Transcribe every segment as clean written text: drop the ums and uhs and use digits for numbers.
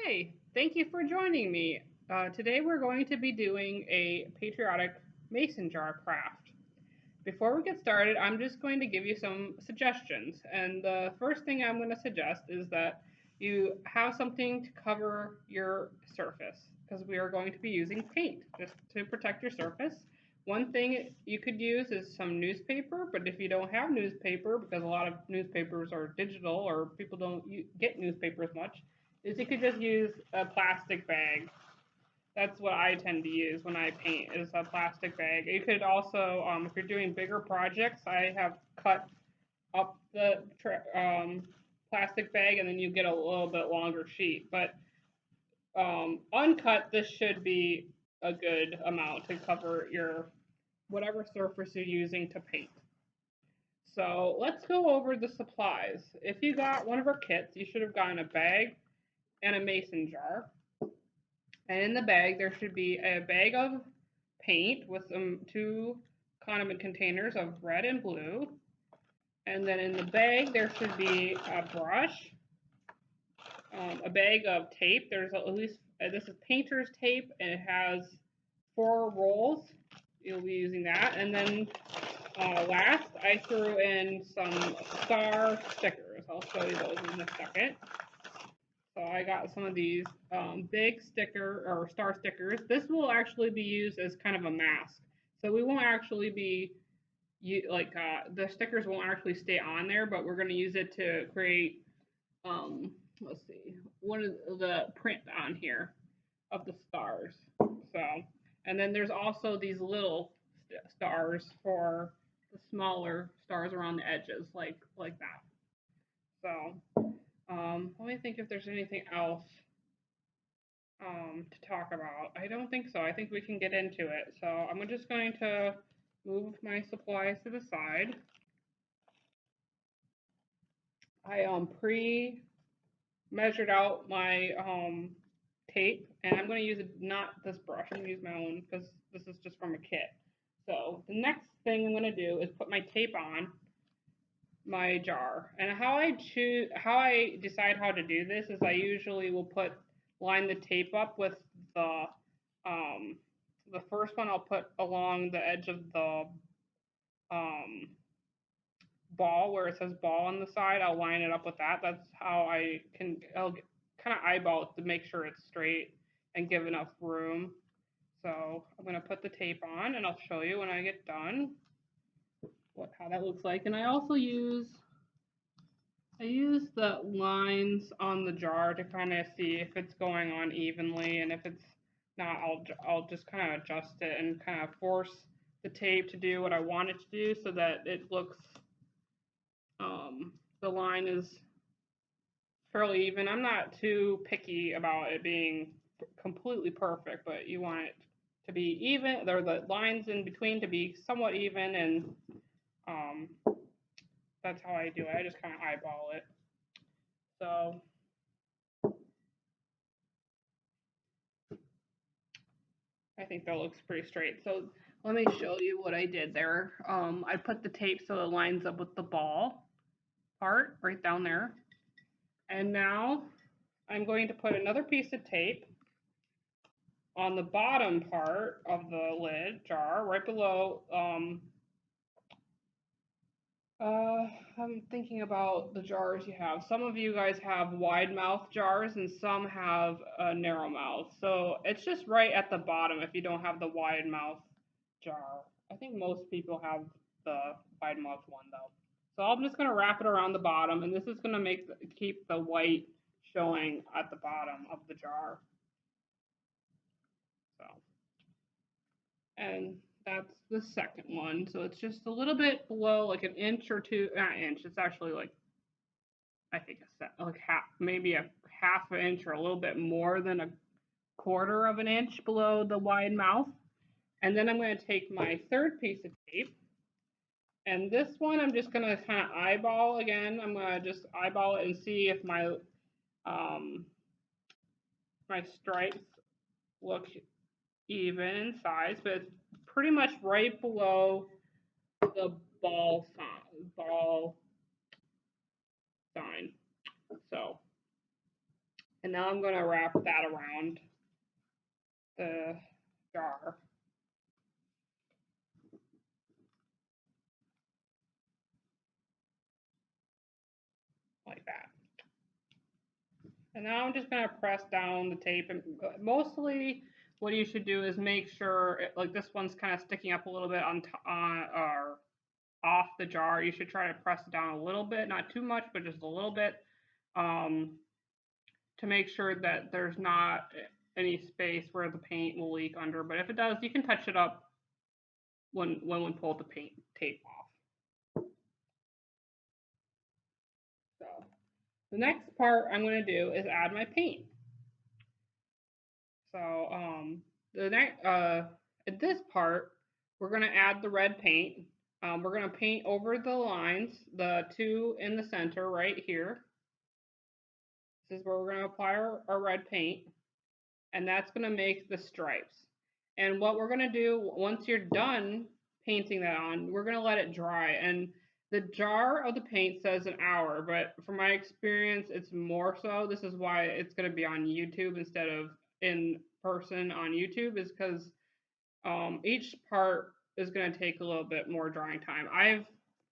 Hi, thank you for joining me. Today we're going to be doing a patriotic mason jar craft. Before we get started, I'm just going to give you some suggestions. And the first thing I'm going to suggest is that you have something to cover your surface because we are going to be using paint just to protect your surface. One thing you could use is some newspaper, but if you don't have newspaper, because a lot of newspapers are digital or people don't get newspapers much, is you could just use a plastic bag. That's what I tend to use when I paint is a plastic bag. You could also, if you're doing bigger projects, I have cut up the plastic bag and then you get a little bit longer sheet. But uncut, this should be a good amount to cover your whatever surface you're using to paint. So let's go over the supplies. If you got one of our kits, you should have gotten a bag and a mason jar. And in the bag, there should be a bag of paint with two condiment containers of red and blue. And then in the bag, there should be a brush, a bag of tape. There's at least, this is painter's tape, and it has 4 rolls. You'll be using that. And then last, I threw in some star stickers. I'll show you those in a second. So I got some of these big sticker or star stickers. This will actually be used as kind of a mask. So we won't actually be the stickers won't actually stay on there, but we're going to use it to create let's see, one of the print on here of the stars. So, and then there's also these little stars for the smaller stars around the edges, like that. So, let me think if there's anything else to talk about. I don't think so. I think we can get into it. So I'm just going to move my supplies to the side. I pre-measured out my tape, and I'm going to use not this brush. I'm going to use my own because this is just from a kit. So the next thing I'm going to do is put my tape on my jar. And how I decide how to do this is I usually will line the tape up with um the first one I'll put along the edge of the um ball where it says ball on the side. I'll line it up with that. That's how I'll kind of eyeball it to make sure it's straight and give enough room. So I'm going to put the tape on and I'll show you when I get done how that looks like. And I use the lines on the jar to kind of see if it's going on evenly, and if it's not, I'll just kind of adjust it and kind of force the tape to do what I want it to do so that it looks, the line is fairly even. I'm not too picky about it being completely perfect, but you want it to be even, or the lines in between to be somewhat even, and um, that's how I do it. I just kind of eyeball it. So I think that looks pretty straight. So let me show you what I did there. I put the tape so it lines up with the ball part right down there. And now I'm going to put another piece of tape on the bottom part of the lid jar, right below. I'm thinking about the jars you have. Some of you guys have wide mouth jars and some have a narrow mouth. So it's just right at the bottom if you don't have the wide mouth jar. I think most people have the wide mouth one though. So I'm just going to wrap it around the bottom, and this is going to keep the white showing at the bottom of the jar. So, and that's the second one. So it's just a little bit below, like an inch or two, not inch. It's actually like, I think maybe a half an inch or a little bit more than a quarter of an inch below the wide mouth. And then I'm going to take my third piece of tape, and this one I'm just going to kind of eyeball again. I'm going to just eyeball it and see if my my stripes look even in size, but it's pretty much right below the ball sign. So And now I'm going to wrap that around the jar like that. And now I'm just going to press down the tape. And mostly what you should do is make sure, like this one's kind of sticking up a little bit on or off the jar. You should try to press it down a little bit, not too much, but just a little bit, um, to make sure that there's not any space where the paint will leak under. But if it does, you can touch it up when we pull the paint tape off. So the next part I'm going to do is add my paint. So the next at this part we're going to add the red paint. We're going to paint over the lines, the two in the center right here. This is where we're going to apply our red paint, and that's going to make the stripes. And what we're going to do once you're done painting that on, we're going to let it dry. And the jar of the paint says an hour, but from my experience, it's more so. This is why it's going to be on YouTube instead of in person on YouTube, is because each part is going to take a little bit more drying time. I've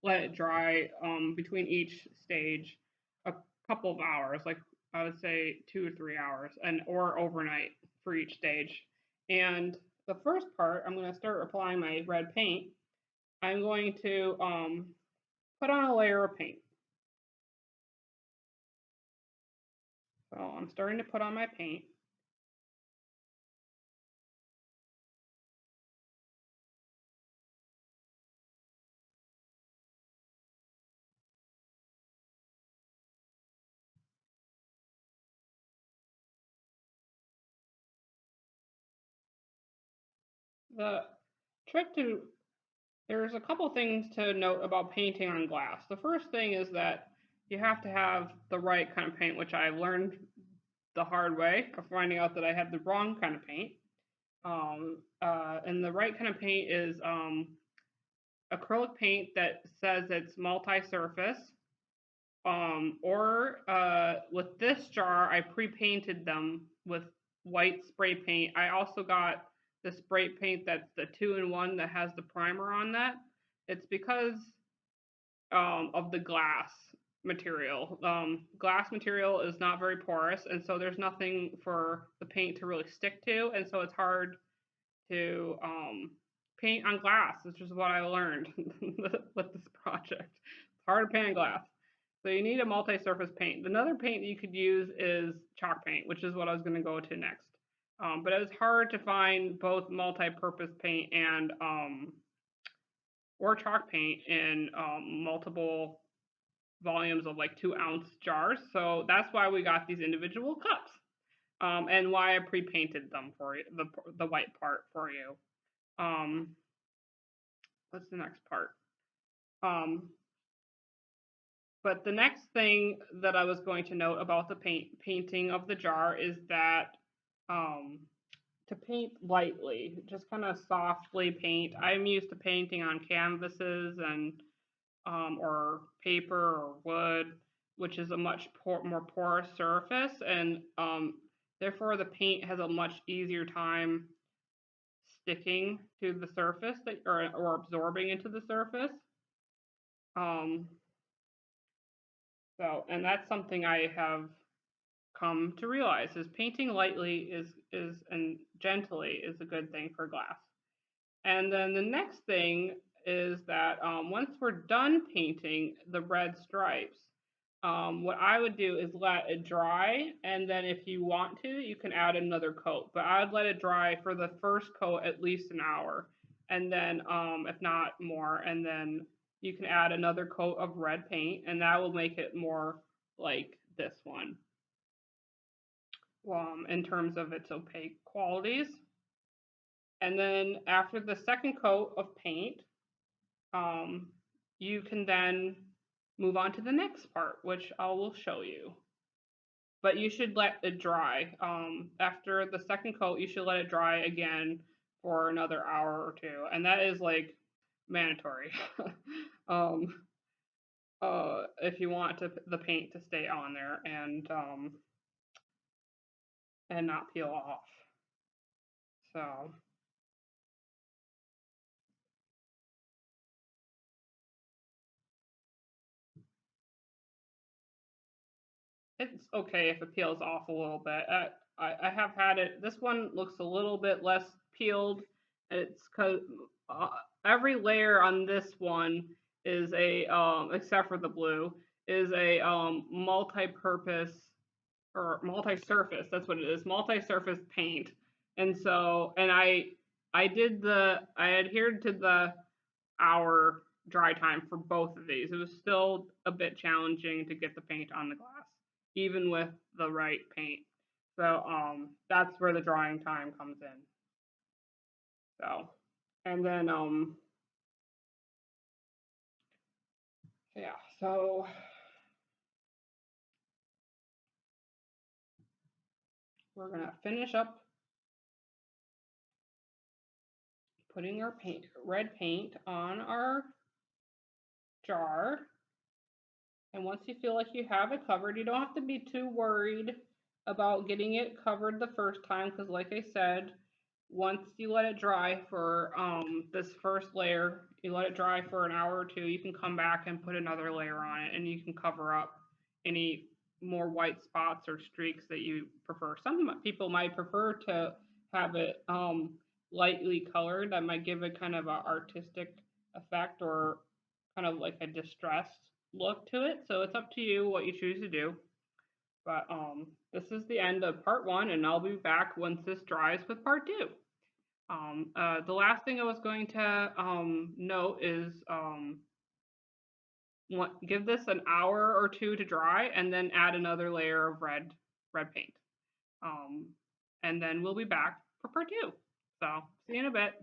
let it dry between each stage a couple of hours, like I would say 2 or 3 hours, and or overnight for each stage. And the first part, I'm going to start applying my red paint. I'm going to put on a layer of paint. So I'm starting to put on my paint. The trick to There's a couple things to note about painting on glass. The first thing is that you have to have the right kind of paint, which I learned the hard way of finding out that I had the wrong kind of paint. And the right kind of paint is acrylic paint that says it's multi-surface. Or with this jar, I pre-painted them with white spray paint. I also got the spray paint that's the 2-in-1 that has the primer on that. It's because of the glass material. Glass material is not very porous, and so there's nothing for the paint to really stick to, and so it's hard to paint on glass, which is what I learned with this project. It's hard to paint on glass. So you need a multi-surface paint. Another paint that you could use is chalk paint, which is what I was going to go to next. But it was hard to find both multi-purpose paint and or chalk paint in multiple volumes of like 2-ounce jars. So that's why we got these individual cups, and why I pre-painted them for you, the white part for you. Um, what's the next part? Um, but the next thing that I was going to note about the painting of the jar is that um, to paint lightly, just kind of softly paint. I'm used to painting on canvases and or paper or wood, which is a much more porous surface, and therefore the paint has a much easier time sticking to the surface or absorbing into the surface. Um, and that's something I have come to realize is painting lightly is and gently is a good thing for glass. And then the next thing is that once we're done painting the red stripes, what I would do is let it dry, and then if you want to, you can add another coat. But I would let it dry for the first coat at least an hour, and then if not more, and then you can add another coat of red paint, and that will make it more like this one in terms of its opaque qualities. And then after the second coat of paint, um, you can then move on to the next part, which I will show you. But you should let it dry. After the second coat, you should let it dry again for another hour or two, and that is like mandatory. um, if you want the paint to stay on there, and and not peel off. So it's okay if it peels off a little bit. I have had it. This one looks a little bit less peeled. It's because uh, every layer on this one is a except for the blue is a multi-purpose or multi-surface. That's what it is. Multi-surface paint. And so and I adhered to the hour dry time for both of these. It was still a bit challenging to get the paint on the glass, even with the right paint. So that's where the drying time comes in. So and then yeah, so we're gonna finish up putting our red paint on our jar. And once you feel like you have it covered, you don't have to be too worried about getting it covered the first time because, like I said, once you let it dry for this first layer, you let it dry for an hour or two, you can come back and put another layer on it and you can cover up any more white spots or streaks that you prefer. Some people might prefer to have it lightly colored. That might give it kind of an artistic effect or kind of like a distressed look to it. So it's up to you what you choose to do. But this is the end of part one, and I'll be back once this dries with part two. The last thing I was going to note is give this an hour or two to dry, and then add another layer of red paint. Um, and then we'll be back for part two. So see you in a bit.